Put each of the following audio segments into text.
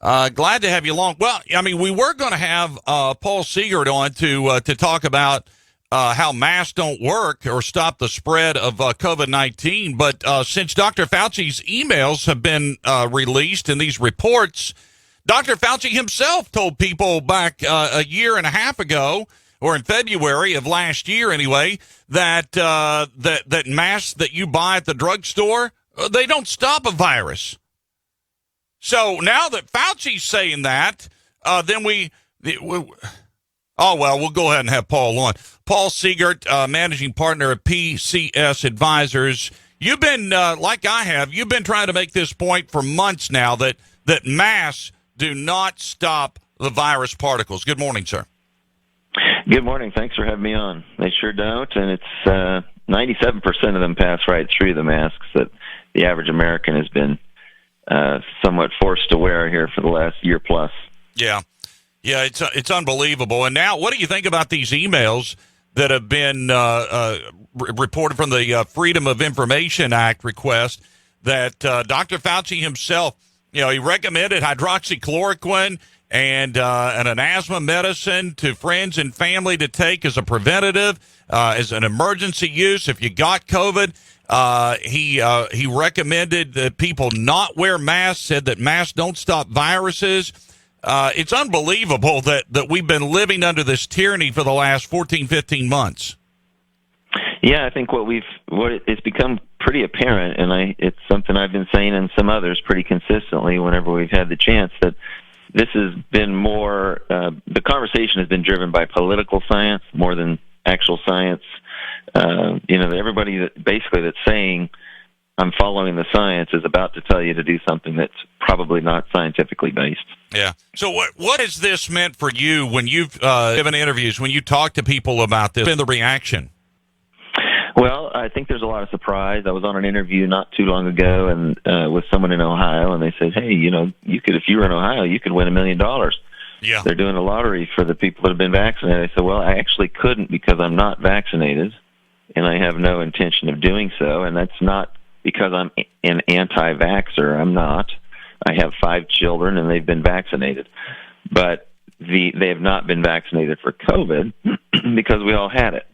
Glad to have you along. Well, I mean, we were going to have Paul Seegert on to talk about how masks don't work or stop the spread of COVID-19. But since Dr. Fauci's emails have been released in these reports, Dr. Fauci himself told people back a year and a half ago, or in February of last year anyway, that that masks that you buy at the drugstore, they don't stop a virus. So now that Fauci's saying that, then we'll go ahead and have Paul on. Paul Seegert, managing partner of PCS Advisers. You've been, like I have, you've been trying to make this point for months now that masks do not stop the virus particles. Good morning, sir. Good morning. Thanks for having me on. They sure don't, and it's 97% of them pass right through the masks that the average American has been somewhat forced to wear here for the last year plus. Yeah, it's unbelievable. And now, what do you think about these emails that have been reported from the Freedom of Information Act request that Dr. Fauci himself, he recommended hydroxychloroquine and an asthma medicine to friends and family to take as a preventative, as an emergency use if you got COVID. He recommended that people not wear masks, said that masks don't stop viruses. It's unbelievable that we've been living under this tyranny for the last 14, 15 months. Yeah, I think it's become pretty apparent, and it's something I've been saying and some others pretty consistently whenever we've had the chance, that this has been more, the conversation has been driven by political science more than actual science. Everybody that's saying I'm following the science is about to tell you to do something that's probably not scientifically based. Yeah. So what has this meant for you when you've given interviews, when you talk to people about this, and the reaction? Well, I think there's a lot of surprise. I was on an interview not too long ago and with someone in Ohio, and they said, hey, you could, if you were in Ohio, you could win $1 million. Yeah. They're doing a lottery for the people that have been vaccinated. I said, well, I actually couldn't because I'm not vaccinated, and I have no intention of doing so, and that's not because I'm an anti-vaxxer. I'm not. I have 5 children, and they've been vaccinated. But they have not been vaccinated for COVID because we all had it.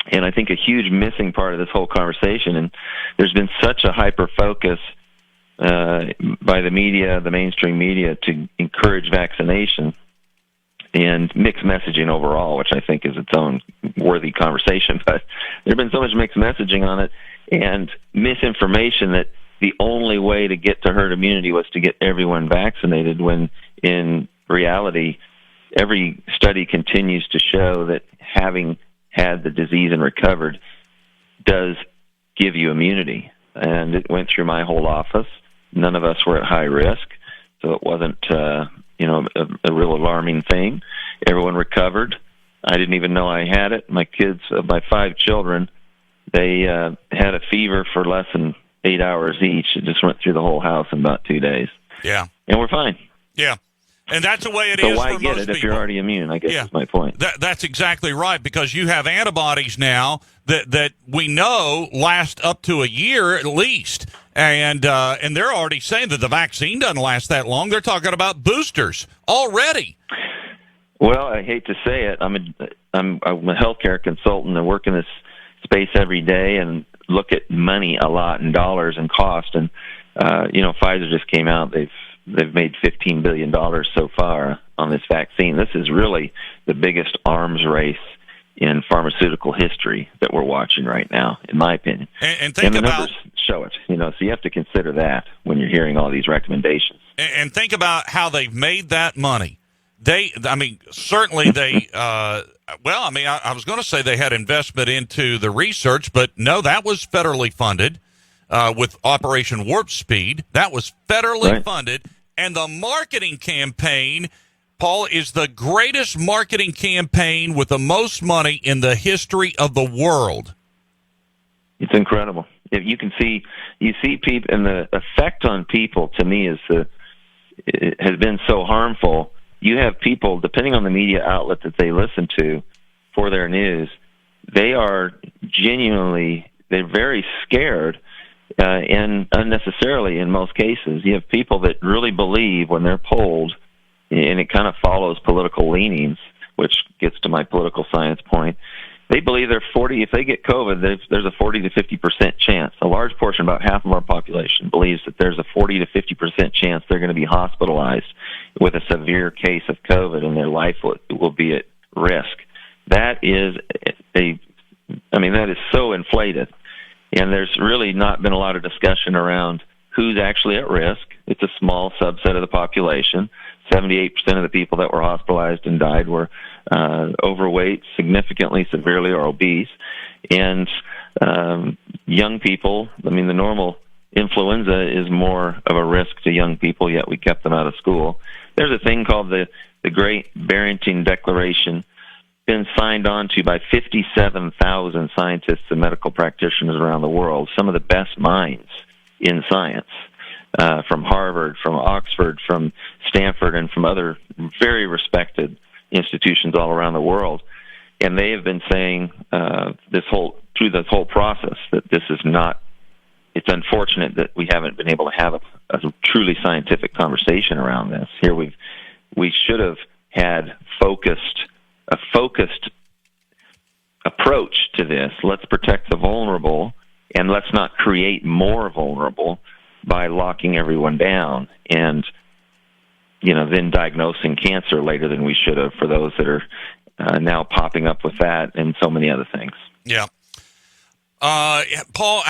And I think a huge missing part of this whole conversation, and there's been such a hyper-focus by the media, the mainstream media, to encourage vaccination and mixed messaging overall, which I think is its own worthy conversation. But there's been so much mixed messaging on it and misinformation that the only way to get to herd immunity was to get everyone vaccinated, when in reality, every study continues to show that having had the disease and recovered does give you immunity. And it went through my whole office. None of us were at high risk, so it wasn't a real alarming thing. Everyone recovered. I didn't even know I had it. My kids, my 5 children, they had a fever for less than 8 hours each. It just went through the whole house in about 2 days. Yeah. And we're fine. Yeah. And that's the way it so is why for get most it if people. You're already immune, I guess is my point. That's exactly right, because you have antibodies now that we know last up to a year at least. And they're already saying that the vaccine doesn't last that long. They're talking about boosters already. Well, I hate to say it. I'm a healthcare consultant. I work in this space every day and look at money a lot in dollars and cost. And Pfizer just came out. They've made $15 billion so far on this vaccine. This is really the biggest arms race in pharmaceutical history that we're watching right now, in my opinion. And think the about, numbers show it, so you have to consider that when you're hearing all these recommendations. And think about how they've made that money. I was going to say they had investment into the research, but no, that was federally funded with Operation Warp Speed. That was federally funded. And the marketing campaign, Paul, is the greatest marketing campaign with the most money in the history of the world. It's incredible. If you see people, and the effect on people, to me, it has been so harmful. You have people, depending on the media outlet that they listen to for their news, they're very scared and unnecessarily in most cases. You have people that really believe when they're polled, and it kind of follows political leanings, which gets to my political science point. They believe if they get COVID, there's a 40 to 50% chance. A large portion, about half of our population, believes that there's a 40 to 50% chance they're going to be hospitalized with a severe case of COVID, and their life will be at risk. That is that is so inflated, and there's really not been a lot of discussion around who's actually at risk. It's a small subset of the population. 78% of the people that were hospitalized and died were overweight, significantly, severely, or obese. And young people, the normal influenza is more of a risk to young people, yet we kept them out of school. There's a thing called the Great Barrington Declaration, been signed on to by 57,000 scientists and medical practitioners around the world, some of the best minds in science. From Harvard, from Oxford, from Stanford, and from other very respected institutions all around the world. And they have been saying through this whole process that this is not, it's unfortunate that we haven't been able to have a truly scientific conversation around this. Here we should have had a focused approach to this. Let's protect the vulnerable, and let's not create more vulnerable by locking everyone down and, then diagnosing cancer later than we should have for those that are now popping up with that and so many other things. Yeah. Paul,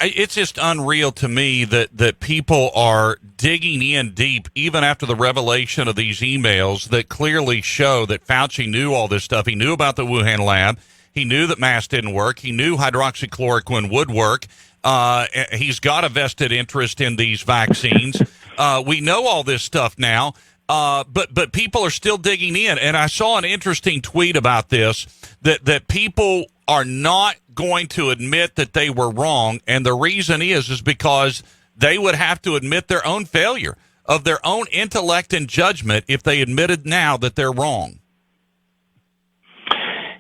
it's just unreal to me that people are digging in deep, even after the revelation of these emails that clearly show that Fauci knew all this stuff. He knew about the Wuhan lab. He knew that masks didn't work. He knew hydroxychloroquine would work. He's got a vested interest in these vaccines. We know all this stuff now, but people are still digging in. And I saw an interesting tweet about this, that people are not going to admit that they were wrong. And the reason is because they would have to admit their own failure of their own intellect and judgment if they admitted now that they're wrong.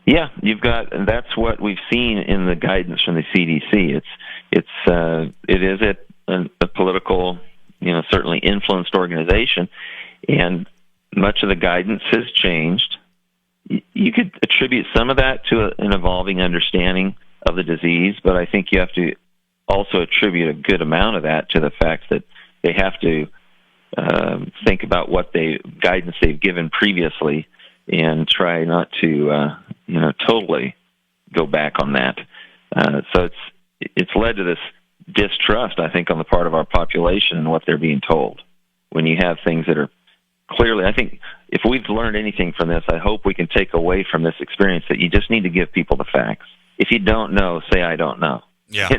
Yeah, and that's what we've seen in the guidance from the CDC. It is a political, certainly influenced organization, and much of the guidance has changed. You could attribute some of that to an evolving understanding of the disease, but I think you have to also attribute a good amount of that to the fact that they have to think about what guidance they've given previously and try not to, totally go back on that. So it's led to this distrust, I think, on the part of our population and what they're being told. When you have things that are clearly, I think if we've learned anything from this, I hope we can take away from this experience that you just need to give people the facts. If you don't know, say, I don't know. Yeah.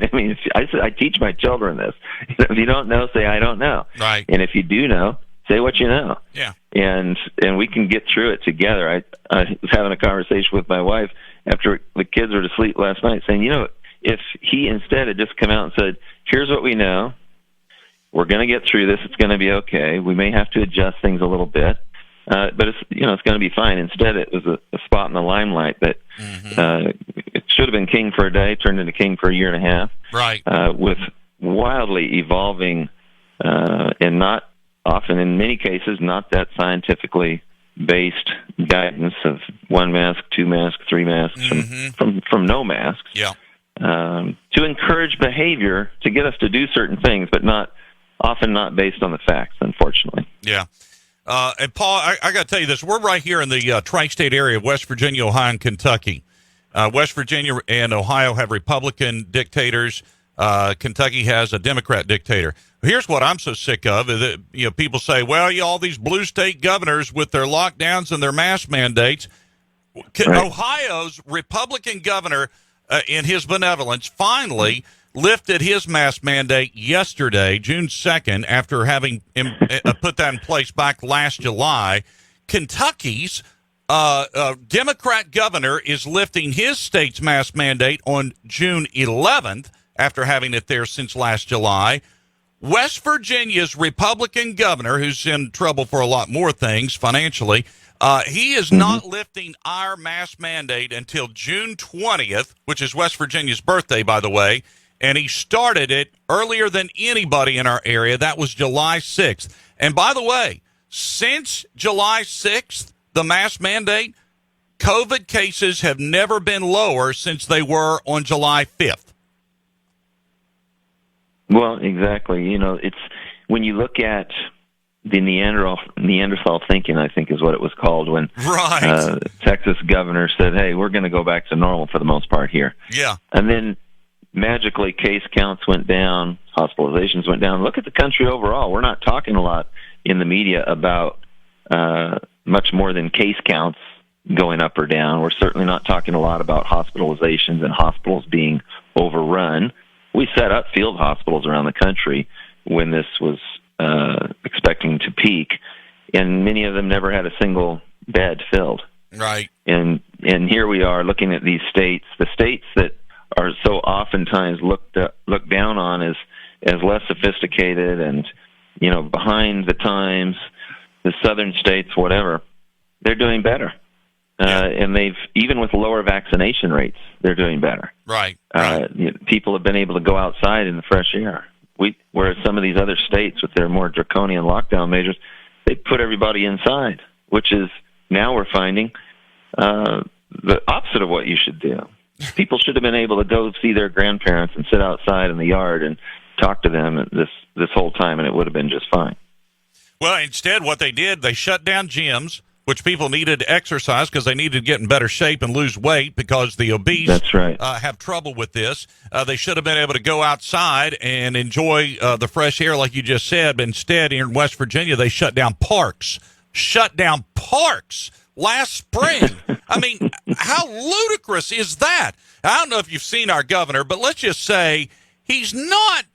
I teach my children this. If you don't know, say, I don't know. Right. And if you do know, say what you know. Yeah. And we can get through it together. I was having a conversation with my wife after the kids were to sleep last night saying, if he instead had just come out and said, here's what we know, we're going to get through this, it's going to be okay, we may have to adjust things a little bit, but it's going to be fine. Instead, it was a spot in the limelight that it should have been king for a day, turned into king for a year and a half. Right. With wildly evolving and not often, in many cases, not that scientifically based guidance of 1 mask, 2 masks, 3 masks, from no masks. Yeah. To encourage behavior to get us to do certain things, but often not based on the facts, unfortunately. Yeah. And Paul, I got to tell you this. We're right here in the tri-state area of West Virginia, Ohio, and Kentucky. West Virginia and Ohio have Republican dictators. Kentucky has a Democrat dictator. Here's what I'm so sick of is that people say, well, all these blue state governors with their lockdowns and their mask mandates. Right. Ohio's Republican governor, in his benevolence, finally lifted his mask mandate yesterday, June 2nd, after having put that in place back last July. Kentucky's Democrat governor is lifting his state's mask mandate on June 11th after having it there since last July. West Virginia's Republican governor, who's in trouble for a lot more things financially, he is not lifting our mask mandate until June 20th, which is West Virginia's birthday, by the way. and he started it earlier than anybody in our area. That was July 6th. And by the way, since July 6th, the mask mandate, COVID cases have never been lower since they were on July 5th. Well, exactly. You know, it's when you look at the Neanderthal thinking, I think is what it was called, when Texas governor said, hey, we're going to go back to normal for the most part here. Yeah. And then magically case counts went down, hospitalizations went down. Look at the country overall. We're not talking a lot in the media about much more than case counts going up or down. We're certainly not talking a lot about hospitalizations and hospitals being overrun. We set up field hospitals around the country when this was expecting to peak, and many of them never had a single bed filled. Right. And here we are looking at these states, the states that are so oftentimes looked down on as less sophisticated and, you know, behind the times, the southern states, whatever, they're doing better. And they've, even with lower vaccination rates, they're doing better. Right. People have been able to go outside in the fresh air. Whereas some of these other states with their more draconian lockdown measures, they put everybody inside, which is, now we're finding, the opposite of what you should do. People should have been able to go see their grandparents and sit outside in the yard and talk to them this whole time, and it would have been just fine. Well, instead, what they did, they shut down gyms, which people needed to exercise because they needed to get in better shape and lose weight because the obese That's right. Have trouble with this. They should have been able to go outside and enjoy the fresh air like you just said, but instead, here in West Virginia, they shut down parks. Last spring. I mean, how ludicrous is that? I don't know if you've seen our governor, but let's just say he's not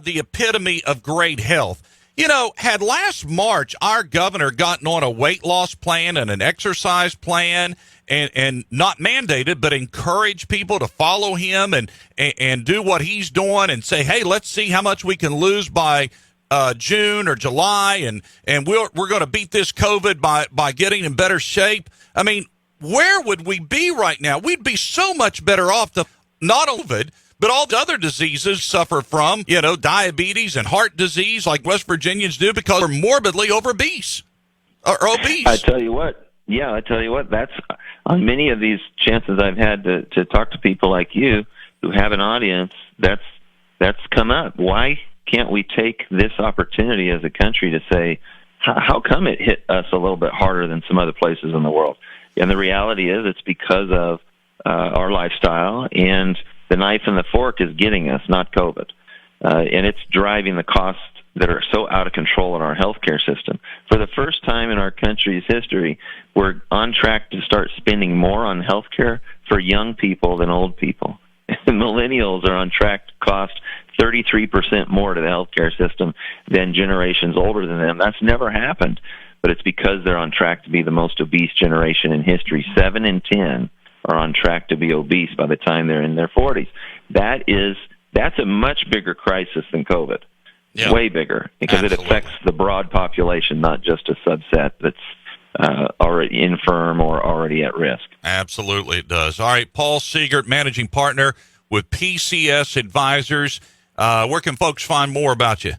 the epitome of great health. You know, had last March our governor gotten on a weight loss plan and an exercise plan and not mandated, but encourage people to follow him and do what he's doing and say, hey, let's see how much we can lose by June or July, and we're going to beat this COVID by getting in better shape. I mean, where would we be right now? We'd be so much better off. Not COVID, but all the other diseases suffer from, you know, diabetes and heart disease like West Virginians do because they're morbidly obese. I tell you what, that's on many of these chances I've had to talk to people like you who have an audience, that's come up. Why can't we take this opportunity as a country to say, how come it hit us a little bit harder than some other places in the world? And the reality is it's because of our lifestyle, and the knife and the fork is getting us, not COVID. And it's driving the costs that are so out of control in our healthcare system. For the first time in our country's history, we're on track to start spending more on healthcare for young people than old people. And millennials are on track to cost 33% more to the healthcare system than generations older than them. That's never happened, but it's because they're on track to be the most obese generation in history. 7 in 10 are on track to be obese by the time they're in their 40s. That's a much bigger crisis than COVID. Yeah. Way bigger, because Absolutely. It affects the broad population, not just a subset that's already infirm or already at risk. Absolutely, it does. All right, Paul Seegert, managing partner with PCS Advisers. Where can folks find more about you?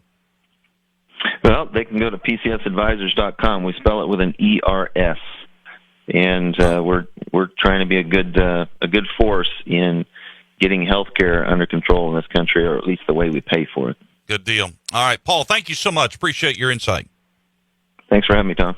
Well, they can go to PCSadvisers.com. We spell it with an ERS, and we're trying to be a good force in getting healthcare under control in this country, or at least the way we pay for it. Good deal. All right, Paul, thank you so much. Appreciate your insight. Thanks for having me, Tom.